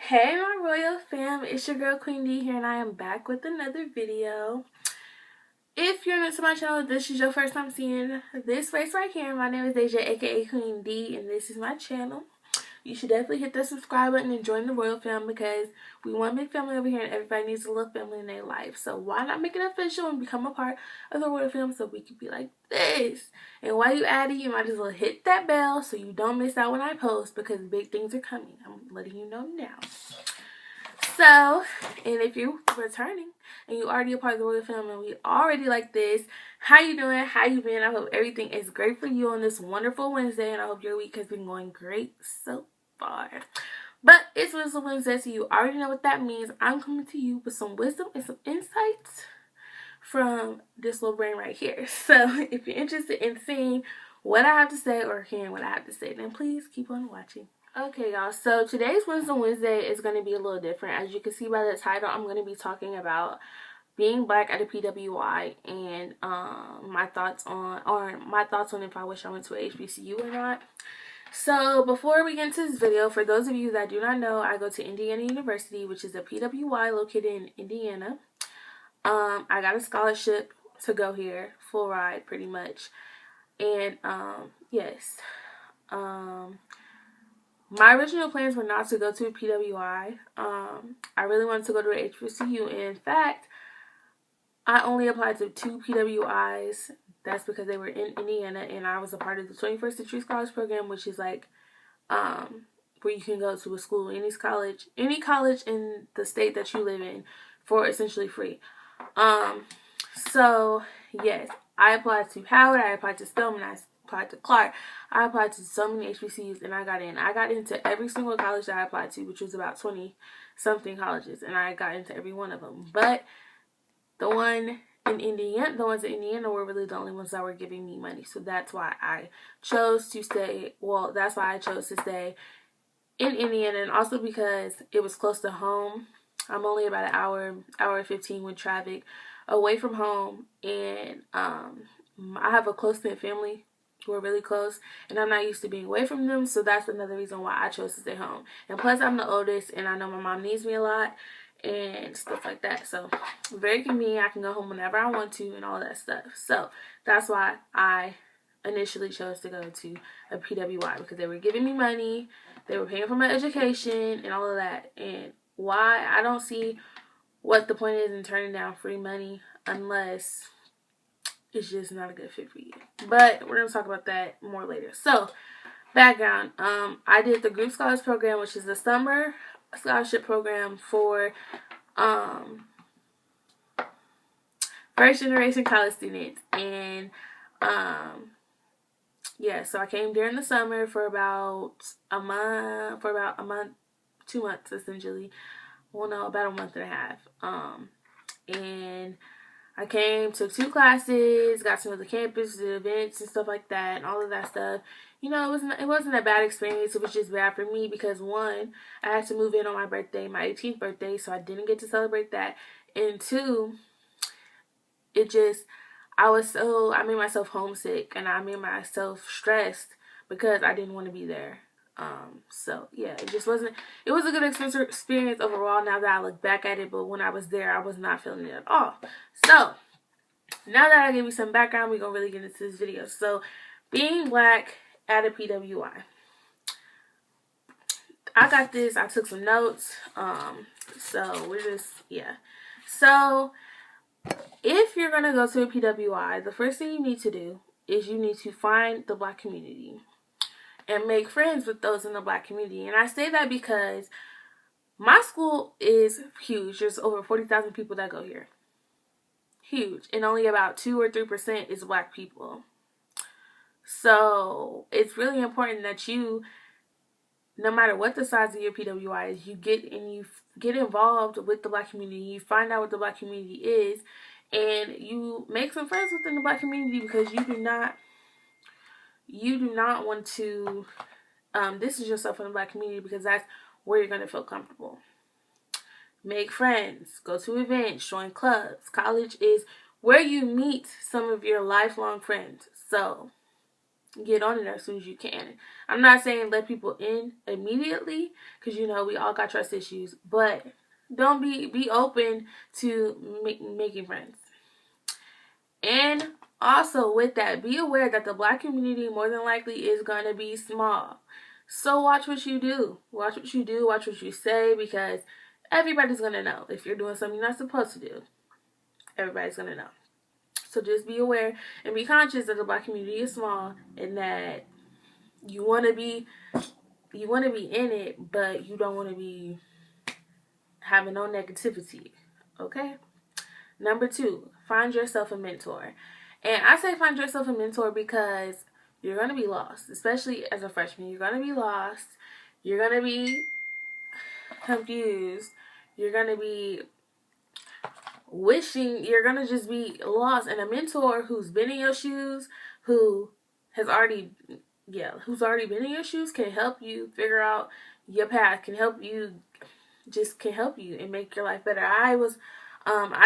Hey my royal fam, it's your girl QUEENDEE here and I am back with another video. If you're new to my channel, this is your first time seeing this face right here. My name is Deja, aka QUEENDEE, and this is my channel. You should definitely hit that subscribe button and join the royal fam because we want a big family over here and everybody needs a little family in their life. So why not make it official and become a part of the royal fam so we can be like this? And while you at it, you might as well hit that bell so you don't miss out when I post because big things are coming. I'm letting you know now. So, and if you're returning and you already a part of the royal family and we already like this, how you doing? How you been? I hope everything is great for you on this wonderful Wednesday, and I hope your week has been going great so far. But it's Wisdom Wednesday, so you already know what that means. I'm coming to you with some wisdom and some insights from this little brain right here. So if you're interested in seeing what I have to say or hearing what I have to say, then please keep on watching. Okay, y'all, so today's Wisdom Wednesday is going to be a little different. As you can see by the title, I'm going to be talking about being black at a PWI and my thoughts on if I wish I went to a HBCU or not. So before we get into this video, for those of you that do not know, I go to Indiana University, which is a PWI located in Indiana. I got a scholarship to go here, full ride pretty much. And yes. My original plans were not to go to a PWI. I really wanted to go to a HBCU. And in fact, I only applied to 2 PWIs. That's because they were in Indiana, and I was a part of the 21st Century Scholars Program, which is like where you can go to a school, any college in the state that you live in for essentially free. So yes, I applied to Howard, I applied to Spelman, I applied to Clark, I applied to so many HBCUs, and I got in. I got into every single college that I applied to, which was about 20 something colleges, and I got into every one of them. But the ones in Indiana were really the only ones that were giving me money. So that's why I chose to stay. Well, that's why I chose to stay in Indiana, and also because it was close to home. I'm only about an hour 15 with traffic away from home, and I have a close-knit family who are really close, and I'm not used to being away from them, so that's another reason why I chose to stay home. And plus, I'm the oldest, and I know my mom needs me a lot, and stuff like that, so very convenient. I can go home whenever I want to, and all that stuff. So that's why I initially chose to go to a PWI, because they were giving me money, they were paying for my education, and all of that. And why, I don't see what the point is in turning down free money unless it's just not a good fit for you. But we're going to talk about that more later. So, background. I did the Group Scholars Program, which is the summer scholarship program for first generation college students. And yeah, so I came during the summer for about a month, 2 months essentially. Well, no, about a month and a half. And I came, took 2 classes, got to know the campus, the events and stuff like that, and all of that stuff. You know, it wasn't a bad experience. It was just bad for me because, one, I had to move in on my birthday, my 18th birthday, so I didn't get to celebrate that. And 2, I made myself homesick, and I made myself stressed because I didn't want to be there. So yeah, it was a good experience overall now that I look back at it, but when I was there, I was not feeling it at all. So, now that I gave you some background, we're gonna really get into this video. So, being black at a PWI. I got this, I took some notes, so So, if you're gonna go to a PWI, the first thing you need to do is you need to find the black community and make friends with those in the black community. And I say that because my school is huge. There's over 40,000 people that go here. Huge. And only about 2 or 3% is black people. So it's really important that you, no matter what the size of your PWI is, you get involved with the black community. You find out what the black community is, and you make some friends within the black community, because you do not want to distance yourself from the black community, because that's where you're going to feel comfortable. Make friends, go to events, join clubs. College is where you meet some of your lifelong friends. So get on it as soon as you can. I'm not saying let people in immediately, because you know we all got trust issues, but don't be open to making friends. And also with that, be aware that the Black community more than likely is going to be small. So watch what you do. Watch what you do. Watch what you say, because everybody's going to know. If you're doing something you're not supposed to do, everybody's going to know. So just be aware and be conscious that the Black community is small, and that you want to be in it, but you don't want to be having no negativity. Okay? Number 2, find yourself a mentor. And I say find yourself a mentor because you're going to be lost, especially as a freshman. You're going to be lost. You're going to be confused. You're going to be wishing, you're going to just be lost. And a mentor who's been in your shoes, who's already been in your shoes, can help you figure out your path, can help you and make your life better. I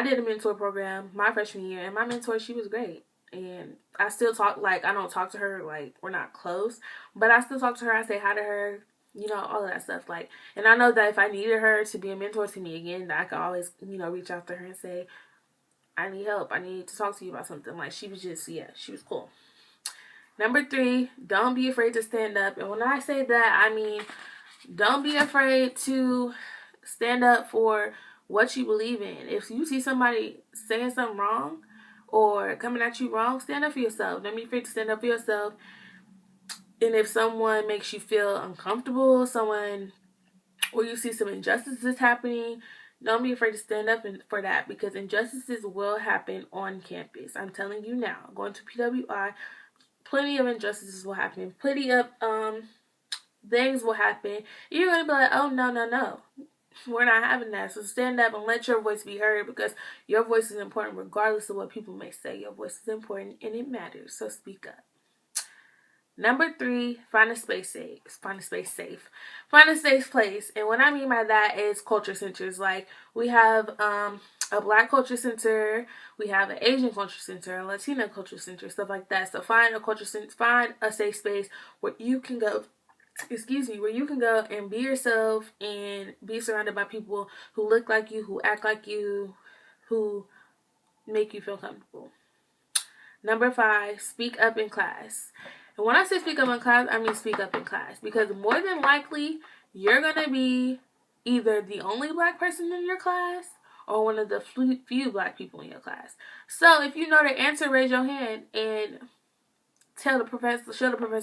did a mentor program my freshman year, and my mentor, she was great. And I still talk, like, I don't talk to her, like, we're not close, but I still talk to her. I say hi to her, you know, all of that stuff. Like, and I know that if I needed her to be a mentor to me again, that I could always, you know, reach out to her and say, I need help. I need to talk to you about something. Like, she was just, yeah, she was cool. Number 3, don't be afraid to stand up. And when I say that, I mean, don't be afraid to stand up for what you believe in. If you see somebody saying something wrong or coming at you wrong, stand up for yourself. Don't be afraid to stand up for yourself. And if someone makes you feel uncomfortable, or you see some injustices happening, don't be afraid to stand up for that, because injustices will happen on campus. I'm telling you now, going to PWI, plenty of injustices will happen. Plenty of things will happen. You're going to be like, oh, no. We're not having that. So stand up and let your voice be heard, because your voice is important regardless of what people may say. Your voice is important and it matters. So speak up. Number 3, find a space safe. Find a safe place. And what I mean by that is culture centers. Like, we have a Black culture center, we have an Asian culture center, a Latino culture center, stuff like that. So find a safe space where you can go where you can go and be yourself and be surrounded by people who look like you, who act like you, who make you feel comfortable. Number 5, speak up in class. And when I say speak up in class, I mean speak up in class, because more than likely you're going to be either the only Black person in your class or one of the few Black people in your class. So if you know the answer, raise your hand and show the professor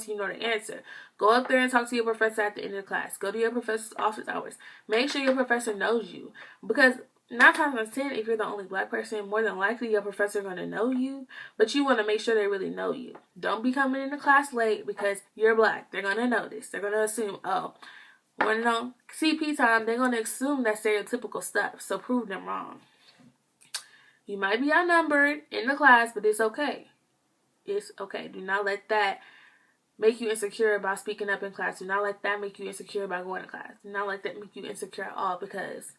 you know the answer. Go up there and talk to your professor at the end of the class. Go to your professor's office hours. Make sure your professor knows you, because 9 times out of 10, if you're the only Black person, more than likely your professor is going to know you, but you want to make sure they really know you. Don't be coming into class late because you're Black. They're going to notice. They're going to assume, oh, when on CP time, they're going to assume that stereotypical stuff, so prove them wrong. You might be outnumbered in the class, but it's okay. It's okay. Do not let that make you insecure about speaking up in class. Do not let that make you insecure about going to class. Do not let that make you insecure at all, because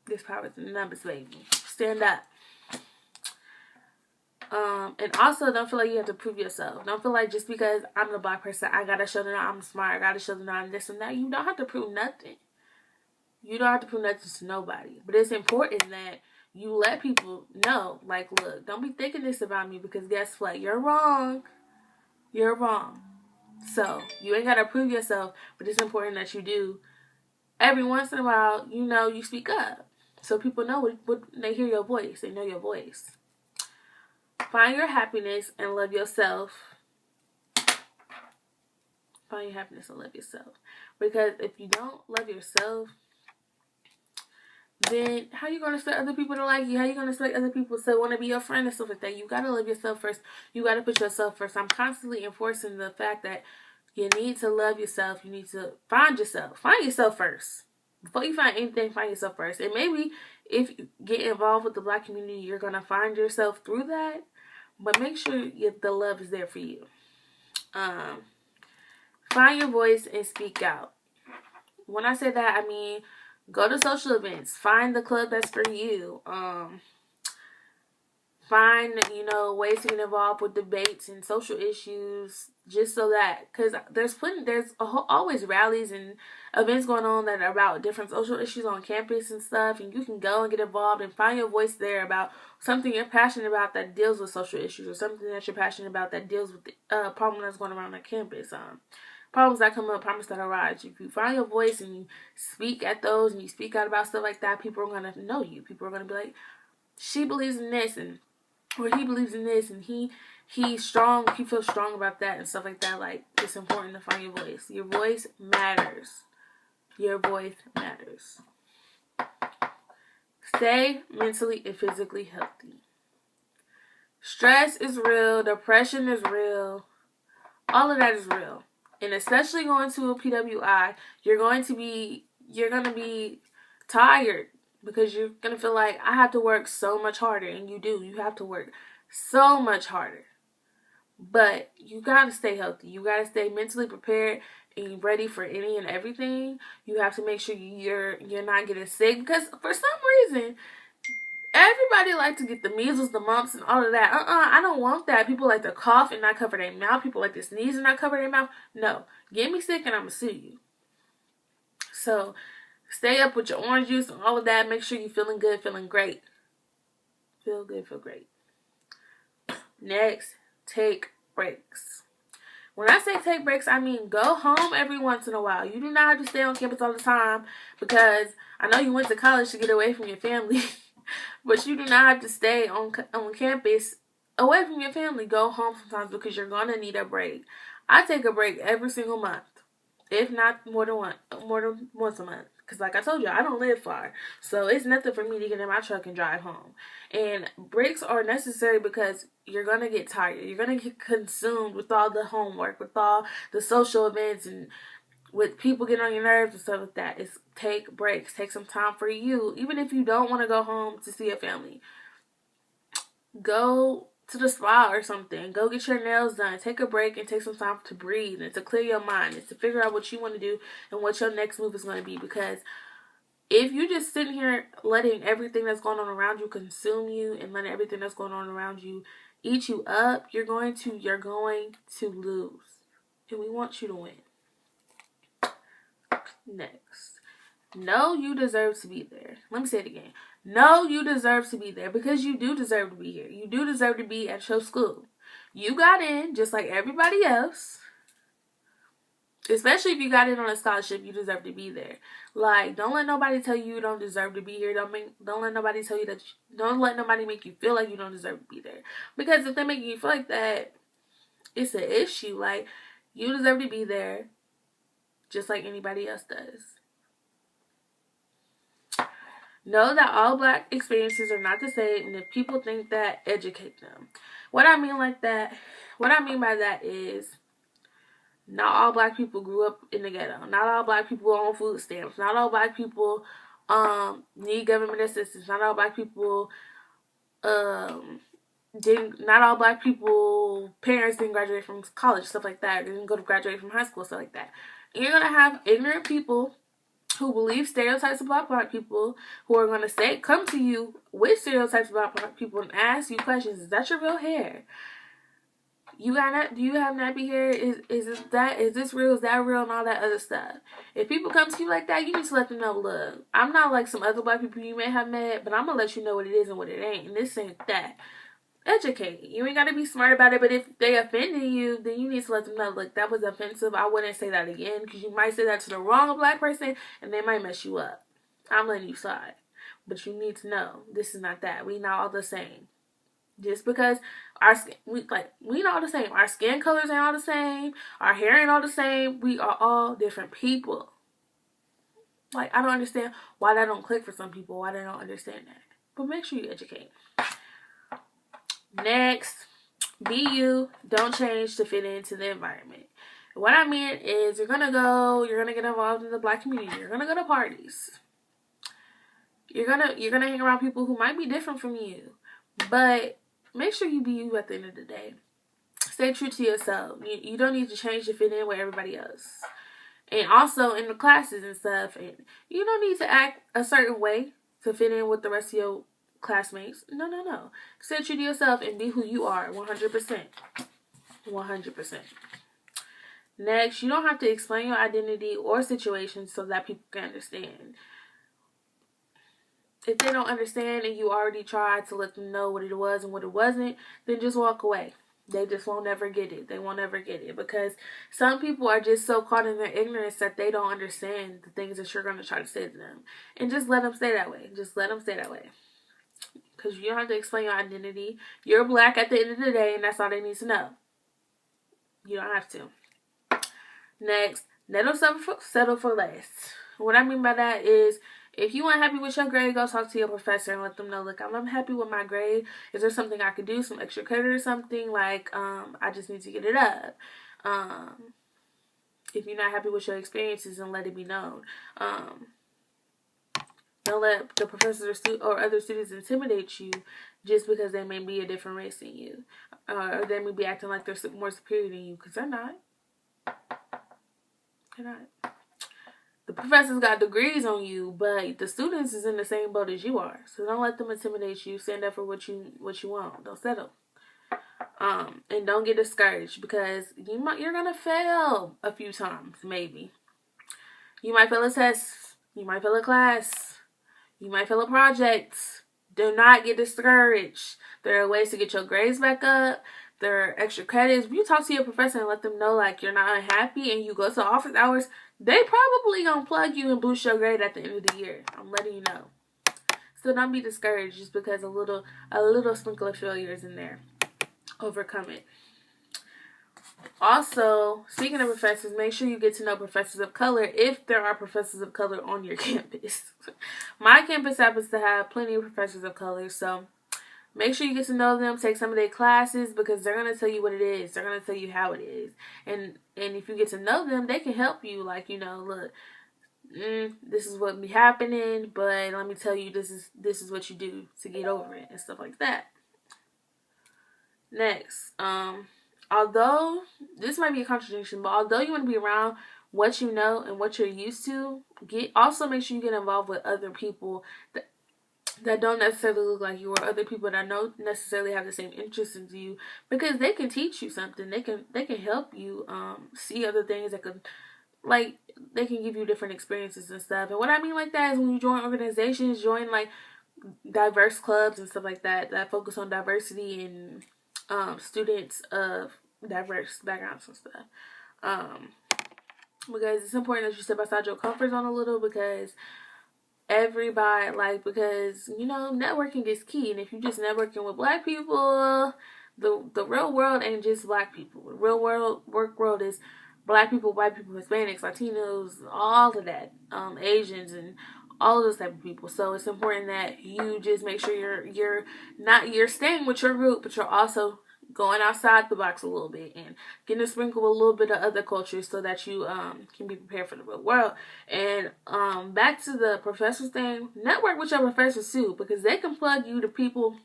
this power is in the numbers, baby. Stand up. And also, don't feel like you have to prove yourself. Don't feel like just because I'm the Black person, I gotta show them I'm smart. I gotta show them I'm this and that. You don't have to prove nothing. You don't have to prove nothing to nobody. But it's important that you let people know, like, look, don't be thinking this about me, because guess what? You're wrong. You're wrong. So, you ain't got to prove yourself, but it's important that you do. Every once in a while, you know, you speak up. So people know what they hear your voice. They know your voice. Find your happiness and love yourself. Find your happiness and love yourself. Because if you don't love yourself, then how you going to expect other people to like you? How you going to expect other people to want to be your friend and stuff like that? You got to love yourself first. You got to put yourself first. I'm constantly enforcing the fact that you need to love yourself. You need to find yourself. Find yourself first. Before you find anything, find yourself first. And maybe if you get involved with the Black community, you're going to find yourself through that. But make sure the love is there for you. Find your voice and speak out. When I say that, I mean, go to social events. Find the club that's for you. find, you know, ways to get involved with debates and social issues, just so that, because there's always rallies and events going on that are about different social issues on campus and stuff, and you can go and get involved and find your voice there about something you're passionate about that deals with social issues, or something that you're passionate about that deals with the problem that's going around on campus. Problems that come up, problems that arise. If you find your voice and you speak at those and you speak out about stuff like that, people are going to know you. People are going to be like, she believes in this, and or he believes in this, and he's strong, he feels strong about that and stuff like that. Like, it's important to find your voice. Your voice matters. Your voice matters. Stay mentally and physically healthy. Stress is real. Depression is real. All of that is real. And especially going to a PWI, you're going to be tired, because you're going to feel like, I have to work so much harder. And you do. You have to work so much harder. But you got to stay healthy. You got to stay mentally prepared and ready for any and everything. You have to make sure you're not getting sick. Because for some reason, everybody like to get the measles, the mumps, and all of that. I don't want that. People like to cough and not cover their mouth. People like to sneeze and not cover their mouth. No. Get me sick and I'm going to sue you. So, stay up with your orange juice and all of that. Make sure you're feeling good, feeling great. Feel good, feel great. Next, take breaks. When I say take breaks, I mean go home every once in a while. You do not have to stay on campus all the time, because I know you went to college to get away from your family. But you do not have to stay on campus away from your family. Go home sometimes, because you're going to need a break. I take a break every single month, if not more than once a month. Because like I told you, I don't live far. So it's nothing for me to get in my truck and drive home. And breaks are necessary, because you're going to get tired. You're going to get consumed with all the homework, with all the social events, and with people getting on your nerves and stuff like that. It's take breaks. Take some time for you. Even if you don't want to go home to see your family, go to the spa or something. Go get your nails done. Take a break and take some time to breathe and to clear your mind and to figure out what you want to do and what your next move is going to be. Because if you just sitting here letting everything that's going on around you consume you, and letting everything that's going on around you eat you up, you're going to lose. And we want you to win. Next. Know you deserve to be there. Let me say it again. Know you deserve to be there, because you do deserve to be here. You do deserve to be at your school. You got in just like everybody else. Especially if you got in on a scholarship, you deserve to be there. Like, don't let nobody tell you you don't deserve to be here. Don't let nobody tell you that. Don't let nobody make you feel like you don't deserve to be there. Because if they make you feel like that, it's an issue. Like, you deserve to be there, just like anybody else does. Know that all Black experiences are not the same, and if people think that, educate them. What I mean by that is, not all Black people grew up in the ghetto. Not all Black people are on food stamps. Not all Black people need government assistance. Not all Black people not all Black people parents didn't graduate from college, stuff like that. Didn't go to graduate from high school, stuff like that. And you're gonna have ignorant people who believe stereotypes about Black people, who are going to come to you with stereotypes about Black people and ask you questions. Is that your real hair? Do you have nappy hair? Is this real? Is that real? And all that other stuff. If people come to you like that, you need to let them know, look, I'm not like some other Black people you may have met, but I'm going to let you know what it is and what it ain't. And this ain't that. Educate. You ain't got to be smart about it, but if they offended you, then you need to let them know, look, that was offensive. I wouldn't say that again, because you might say that to the wrong Black person and they might mess you up. I'm letting you slide. But you need to know, this is not that. We not all the same. Just because we not all the same. Our skin colors ain't all the same. Our hair ain't all the same. We are all different people. Like, I don't understand why that don't click for some people. Why they don't understand that. But make sure you educate. Next, be you. Don't change to fit into the environment. What I mean is, you're gonna get involved in the Black community. You're gonna go to parties. You're gonna hang around people who might be different from you. But make sure you be you at the end of the day. Stay true to yourself. You don't need to change to fit in with everybody else. And also in the classes and stuff, and you don't need to act a certain way to fit in with the rest of your classmates. No. Stay true to yourself and be who you are 100%. 100%. Next, you don't have to explain your identity or situation so that people can understand. If they don't understand and you already tried to let them know what it was and what it wasn't, then just walk away. They just won't ever get it. They won't ever get it because some people are just so caught in their ignorance that they don't understand the things that you're going to try to say to them. And just let them stay that way. Just let them stay that way. Because you don't have to explain your identity. You're black at the end of the day, and that's all they need to know. You don't have to. Next, never settle for less. What I mean by that is, if you aren't happy with your grade, go talk to your professor and let them know, look, I'm unhappy with my grade. Is there something I could do, some extra credit or something? Like, I just need to get it up. If you're not happy with your experiences, then let it be known. Don't let the professors or other students intimidate you just because they may be a different race than you. Or they may be acting like they're more superior than you, because they're not. They're not. The professors got degrees on you, but the students is in the same boat as you are. So don't let them intimidate you. Stand up for what you want. Don't settle. And don't get discouraged because you're gonna fail a few times, maybe. You might fail a test. You might fail a class. You might fail a project. Do not get discouraged. There are ways to get your grades back up. There are extra credits. If you talk to your professor and let them know like you're not unhappy and you go to office hours, they probably gonna plug you and boost your grade at the end of the year. I'm letting you know. So don't be discouraged just because a little sprinkle of failure is in there. Overcome it. Also, speaking of professors, make sure you get to know professors of color if there are professors of color on your campus. My campus happens to have plenty of professors of color, so make sure you get to know them, take some of their classes because they're going to tell you what it is. They're going to tell you how it is. And if you get to know them, they can help you. Like, look, this is what be happening, but let me tell you, this is what you do to get over it and stuff like that. Next, although this might be a contradiction, but although you want to be around what you know and what you're used to, also make sure you get involved with other people that don't necessarily look like you, or other people that don't necessarily have the same interests as you, because they can teach you something. They can help you see other things that could, like, they can give you different experiences and stuff. And what I mean like that is when you join organizations, join like diverse clubs and stuff like that focus on diversity and students of diverse backgrounds and stuff. Because it's important that you step outside your comfort zone a little, because everybody, because networking is key. And if you're just networking with black people, the real world ain't just black people. The real world is black people, white people, Hispanics, Latinos, all of that, Asians, and all of those type of people. So it's important that you just make sure you're staying with your group, but you're also going outside the box a little bit and getting to sprinkle a little bit of other cultures so that you can be prepared for the real world. And back to the professors thing, network with your professors too, because they can plug you to people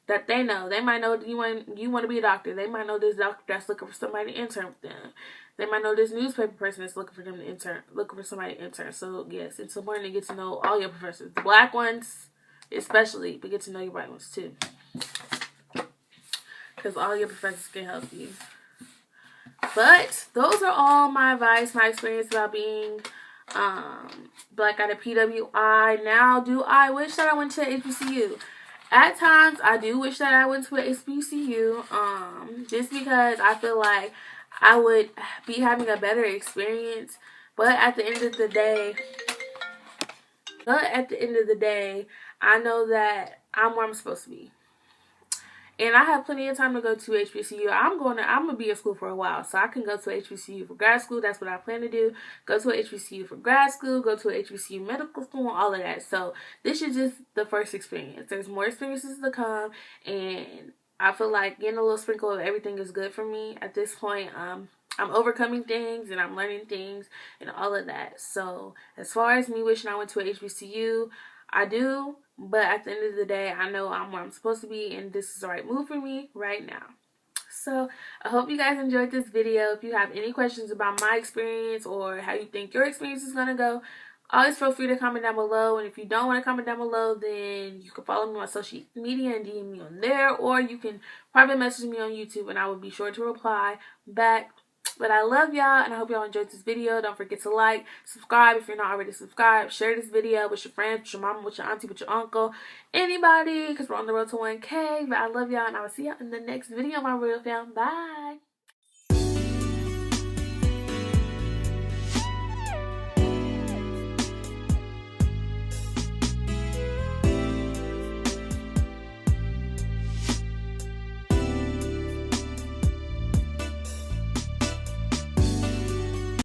that they know. They might know you want to be a doctor. They might know this doctor that's looking for somebody to intern with them. They might know this newspaper person that's looking for somebody to intern. So yes, it's important to get to know all your professors, the black ones especially, but get to know your white ones too, because all your professors can help you. But those are all my advice, my experience about being black at a PWI. Now, do I wish that I went to HBCU? At times, I do wish that I went to a HBCU, just because I feel like I would be having a better experience. But at the end of the day, I know that I'm where I'm supposed to be. And I have plenty of time to go to HBCU. I'm gonna be in school for a while, so I can go to HBCU for grad school. That's what I plan to do. Go to a HBCU for grad school. Go to a HBCU medical school. All of that. So this is just the first experience. There's more experiences to come, and I feel like getting a little sprinkle of everything is good for me at this point. I'm overcoming things and I'm learning things and all of that. So as far as me wishing I went to a HBCU, I do. But at the end of the day, I know I'm where I'm supposed to be, and this is the right move for me right now. So I hope you guys enjoyed this video. If you have any questions about my experience or how you think your experience is going to go, Always feel free to comment down below. And if you don't want to comment down below, then you can follow me on social media and DM me on there. Or you can private message me on YouTube and I will be sure to reply back. But I love y'all and I hope y'all enjoyed this video. Don't forget to like, subscribe if you're not already subscribed. Share this video with your friends, with your mama, with your auntie, with your uncle, anybody, because we're on the road to 1K. But I love y'all and I will see y'all in the next video, my royal fam. Bye.